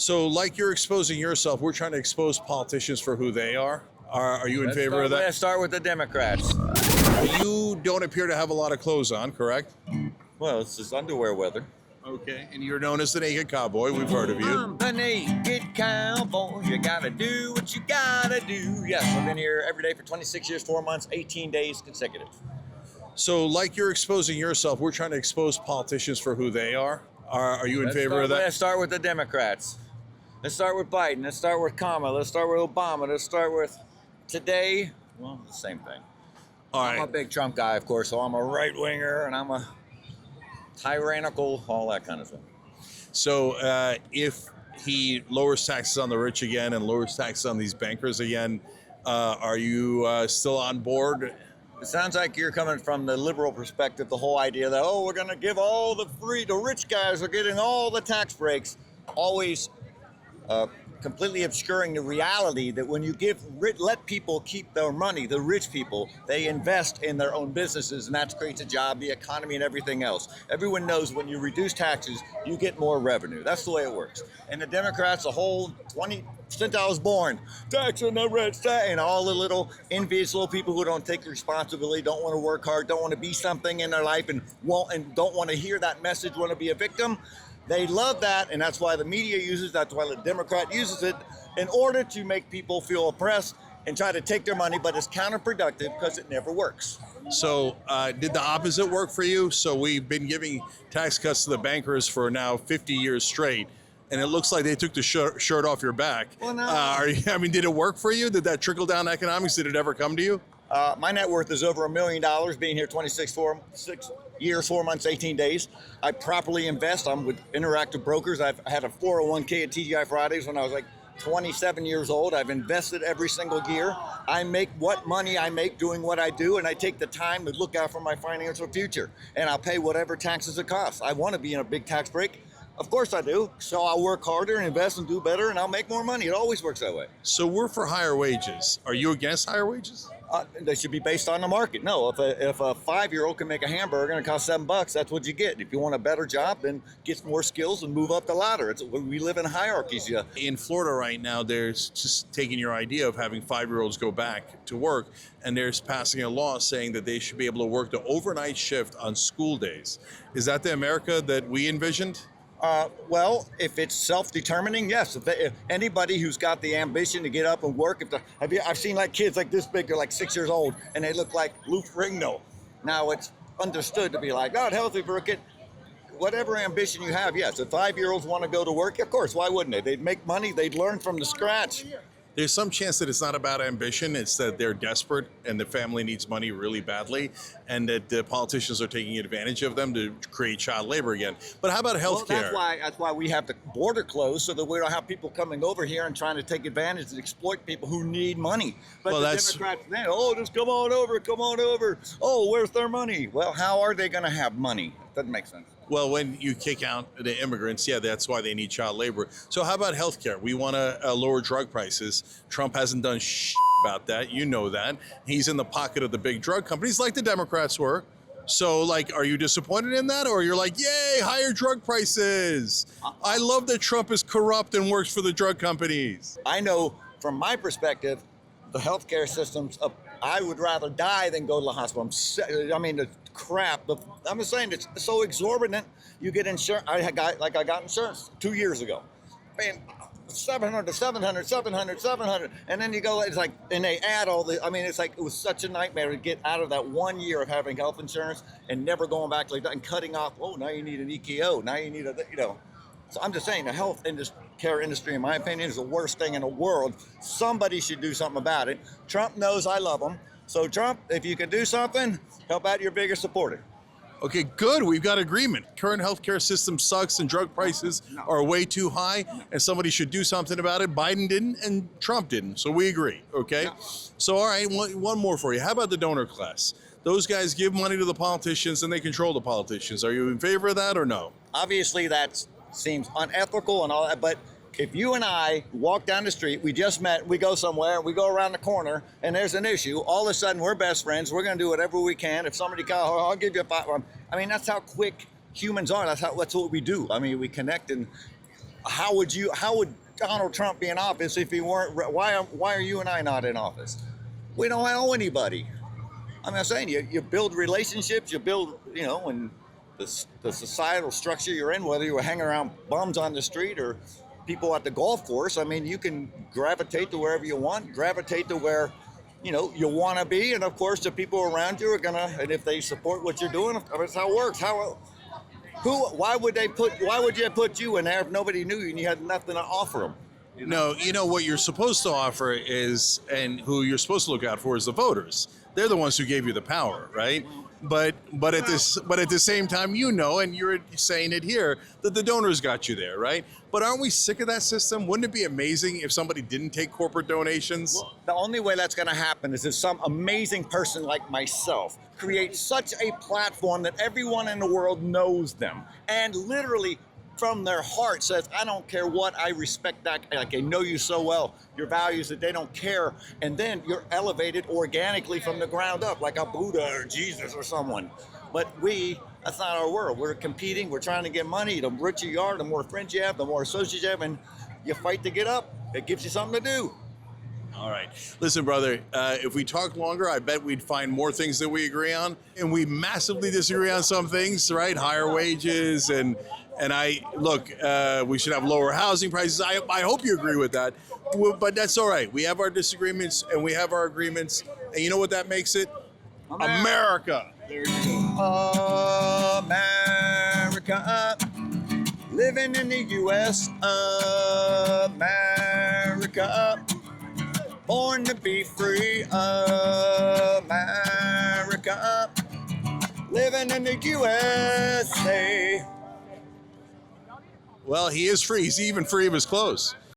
So, like you're exposing yourself, we're trying to expose politicians for who they are. Are you in favor of that? Let's start with the Democrats. You don't appear to have a lot of clothes on, correct? Well, it's just underwear weather. Okay. And you're known as the Naked Cowboy. We've heard of you. I'm the Naked Cowboy. You gotta do what you gotta do. Yes, I've been here every day for 26 years, 4 months, 18 days consecutive. So, like you're exposing yourself, we're trying to expose politicians for who they are. Are you in favor of that? Let's start with the Democrats. Let's start with Biden. Let's start with Kamala. Let's start with Obama. Let's start with today. Well, the same thing. All I'm a right. big Trump guy, of course, so I'm a right winger and I'm a tyrannical, all that kind of thing. So, if he lowers taxes on the rich again and lowers taxes on these bankers again, are you still on board? It sounds like you're coming from the liberal perspective, the whole idea that, oh, we're going to give all the rich guys are getting all the tax breaks, always completely obscuring the reality that when you let people keep their money, the rich people, they invest in their own businesses, and that creates a job, the economy, and everything else. Everyone knows when you reduce taxes, you get more revenue. That's the way it works. And the Democrats, the whole since I was born, taxing the rich, and all the little envious little people who don't take responsibility, don't want to work hard, don't want to be something in their life, and don't want to hear that message, want to be a victim. They love that, and that's why the media uses, that's why the Democrat uses it, in order to make people feel oppressed and try to take their money, but it's counterproductive because it never works. So, did the opposite work for you? So, we've been giving tax cuts to the bankers for now 50 years straight, and it looks like they took the shirt off your back. Well, no. Did it work for you? Did that trickle down economics? Did it ever come to you? My net worth is over $1 million, being here 6 years, 4 months, 18 days. I properly invest. I'm with interactive brokers. I've had a 401k at TGI Fridays when I was like 27 years old. I've invested every single year. I make what money I make doing what I do, and I take the time to look out for my financial future. And I'll pay whatever taxes it costs. I want to be in a big tax break. Of course I do. So I'll work harder and invest and do better, and I'll make more money. It always works that way. So, we're for higher wages. Are you against higher wages? They should be based on the market. No, if a 5-year-old can make a hamburger and it costs $7, that's what you get. If you want a better job, then get more skills and move up the ladder. We live in hierarchies. Yeah. In Florida right now, there's just taking your idea of having 5-year-olds go back to work, and there's passing a law saying that they should be able to work the overnight shift on school days. Is that the America that we envisioned? Well, if it's self-determining, yes. If anybody who's got the ambition to get up and work, I've seen like kids like this big, they're like 6 years old, and they look like Lou Ferrigno. Now it's understood to be like, not healthy for a kid. Whatever ambition you have, yes. If 5-year-olds want to go to work, of course, why wouldn't they? They'd make money, they'd learn from the scratch. There's some chance that it's not about ambition. It's that they're desperate and the family needs money really badly, and that the politicians are taking advantage of them to create child labor again. But how about health care? Well, that's why we have the border closed, so that we don't have people coming over here and trying to take advantage and exploit people who need money. But the Democrats, just come on over. Oh, where's their money? Well, how are they going to have money? Doesn't make sense. Well, when you kick out the immigrants, yeah, that's why they need child labor. So how about health care? We want to lower drug prices. Trump hasn't done about that. You know that. He's in the pocket of the big drug companies like the Democrats were. So, are you disappointed in that? Or you're like, yay, higher drug prices. I love that Trump is corrupt and works for the drug companies. I know from my perspective, the healthcare systems, I would rather die than go to the hospital. The crap. I'm just saying, it's so exorbitant. You get insurance. I got insurance 2 years ago. Man, 700, 700. And then you go, it's like, and they add all the, it's like, it was such a nightmare to get out of that 1 year of having health insurance and never going back like that and cutting off, now you need an EKO. Now you need So I'm just saying the health care industry, in my opinion, is the worst thing in the world. Somebody should do something about it. Trump knows I love him. So Trump, if you can do something, help out your biggest supporter. Okay, good. We've got agreement. Current healthcare system sucks and drug prices are way too high, and somebody should do something about it. Biden didn't and Trump didn't, so we agree, okay? No. So, all right, one more for you. How about the donor class? Those guys give money to the politicians and they control the politicians. Are you in favor of that or no? Obviously, that seems unethical and all that, but if you and I walk down the street, we just met, we go somewhere, we go around the corner, and there's an issue, all of a sudden we're best friends, we're going to do whatever we can. If somebody calls, I'll give you a $5. That's how quick humans are. That's what we do. We connect, and How would Donald Trump be in office if he weren't? Why are you and I not in office? We don't know anybody. I'm saying you build relationships, you build, and the societal structure you're in, whether you're hanging around bums on the street or people at the golf course. I mean, you can gravitate to wherever you want, gravitate to where, you want to be. And of course, the people around you are and if they support what you're doing, that's how it works. Why would you put you in there if nobody knew you and you had nothing to offer them? No, what you're supposed to offer is, and who you're supposed to look out for is the voters. They're the ones who gave you the power, right? But at the same time, and you're saying it here, that the donors got you there, right? But aren't we sick of that system? Wouldn't it be amazing if somebody didn't take corporate donations? Well, the only way that's going to happen is if some amazing person like myself creates such a platform that everyone in the world knows them and literally from their heart says, I don't care what, I respect that, like I know you so well, your values, that they don't care. And then you're elevated organically from the ground up, like a Buddha or Jesus or someone. But that's not our world. We're competing, we're trying to get money. The richer you are, the more friends you have, the more associates you have, and you fight to get up. It gives you something to do. All right. Listen, brother, if we talk longer, I bet we'd find more things that we agree on. And we massively disagree on some things, right? Higher wages and we should have lower housing prices. I hope you agree with that. But that's all right. We have our disagreements and we have our agreements. And you know what that makes it? America. There you go. America. Living in the U.S. America. Born to be free. America. Living in the USA. Well, he is free. He's even free of his clothes.